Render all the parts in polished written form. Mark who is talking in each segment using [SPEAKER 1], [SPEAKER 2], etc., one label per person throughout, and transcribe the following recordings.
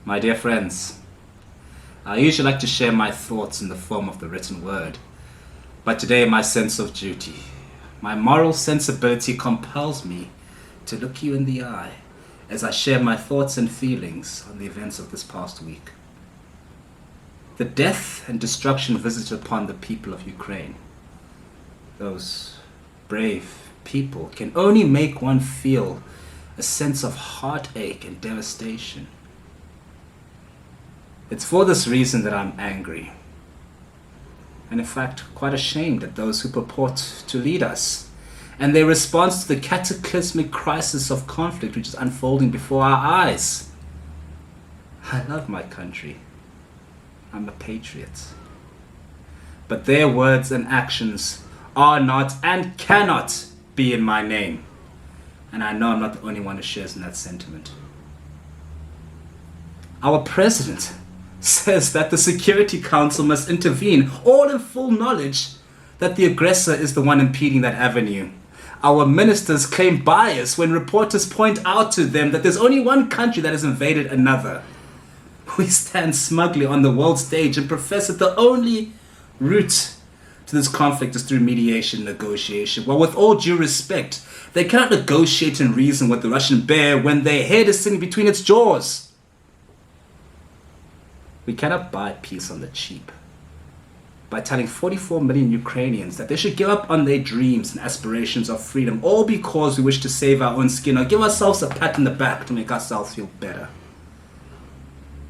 [SPEAKER 1] My dear friends, I usually like to share my thoughts in the form of the written word, but today my sense of duty, my moral sensibility compels me to look you in the eye as I share my thoughts and feelings on the events of this past week. The death and destruction visited upon the people of Ukraine, those brave people, can only make one feel a sense of heartache and devastation. It's for this reason that I'm angry, and in fact quite ashamed at those who purport to lead us and their response to the cataclysmic crisis of conflict which is unfolding before our eyes. I love my country. I'm a patriot. But their words and actions are not and cannot be in my name. And I know I'm not the only one who shares in that sentiment. Our president says that the Security Council must intervene, all in full knowledge that the aggressor is the one impeding that avenue. Our ministers claim bias when reporters point out to them that there's only one country that has invaded another. We stand smugly on the world stage and profess that the only route to this conflict is through mediation and negotiation. Well, with all due respect, they cannot negotiate and reason with the Russian bear when their head is sitting between its jaws. We cannot buy peace on the cheap by telling 44 million Ukrainians that they should give up on their dreams and aspirations of freedom, all because we wish to save our own skin or give ourselves a pat on the back to make ourselves feel better.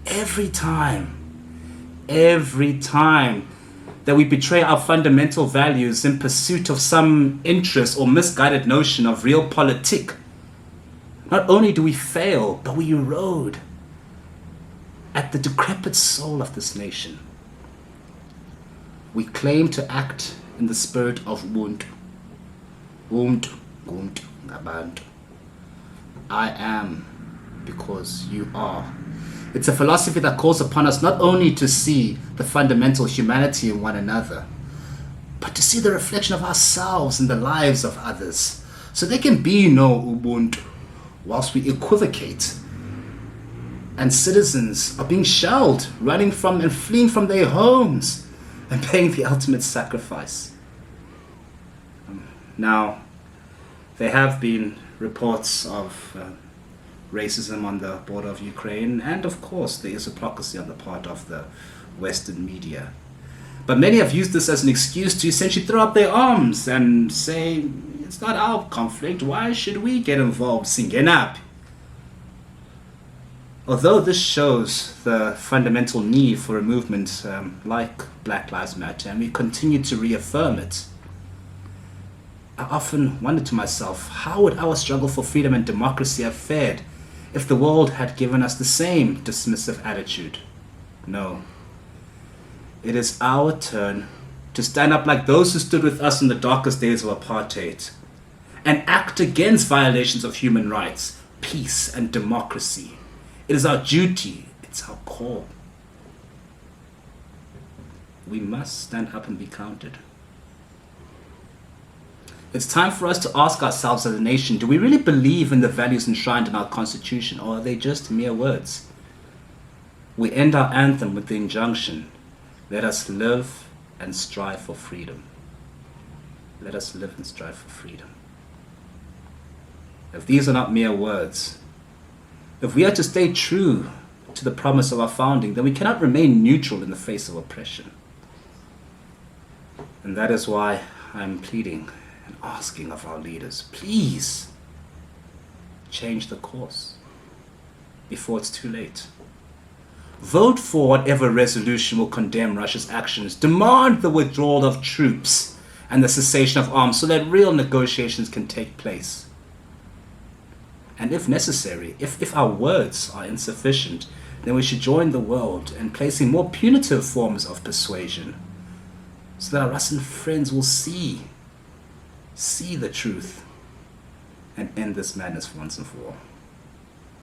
[SPEAKER 1] Every time that we betray our fundamental values in pursuit of some interest or misguided notion of realpolitik, not only do we fail, but we erode at the decrepit soul of this nation. We claim to act in the spirit of Ubuntu. Ubuntu, ngabantu. I am because you are. It's a philosophy that calls upon us not only to see the fundamental humanity in one another, but to see the reflection of ourselves in the lives of others. So there can be no Ubuntu whilst we equivocate and citizens are being shelled, running from and fleeing from their homes and paying the ultimate sacrifice. Now, there have been reports of racism on the border of Ukraine, and of course there is hypocrisy on the part of the Western media. But many have used this as an excuse to essentially throw up their arms and say, it's not our conflict, why should we get involved? Singenap. Although this shows the fundamental need for a movement like Black Lives Matter, and we continue to reaffirm it, I often wonder to myself, how would our struggle for freedom and democracy have fared if the world had given us the same dismissive attitude? No. It is our turn to stand up like those who stood with us in the darkest days of apartheid and act against violations of human rights, peace, and democracy. It is our duty, it's our call. We must stand up and be counted. It's time for us to ask ourselves as a nation, do we really believe in the values enshrined in our Constitution, or are they just mere words? We end our anthem with the injunction, let us live and strive for freedom. Let us live and strive for freedom. If these are not mere words, if we are to stay true to the promise of our founding, then we cannot remain neutral in the face of oppression. And that is why I'm pleading and asking of our leaders, please change the course before it's too late. Vote for whatever resolution will condemn Russia's actions. Demand the withdrawal of troops and the cessation of arms so that real negotiations can take place. And if necessary, if our words are insufficient, then we should join the world in placing more punitive forms of persuasion so that our Russian friends will see the truth and end this madness once and for all.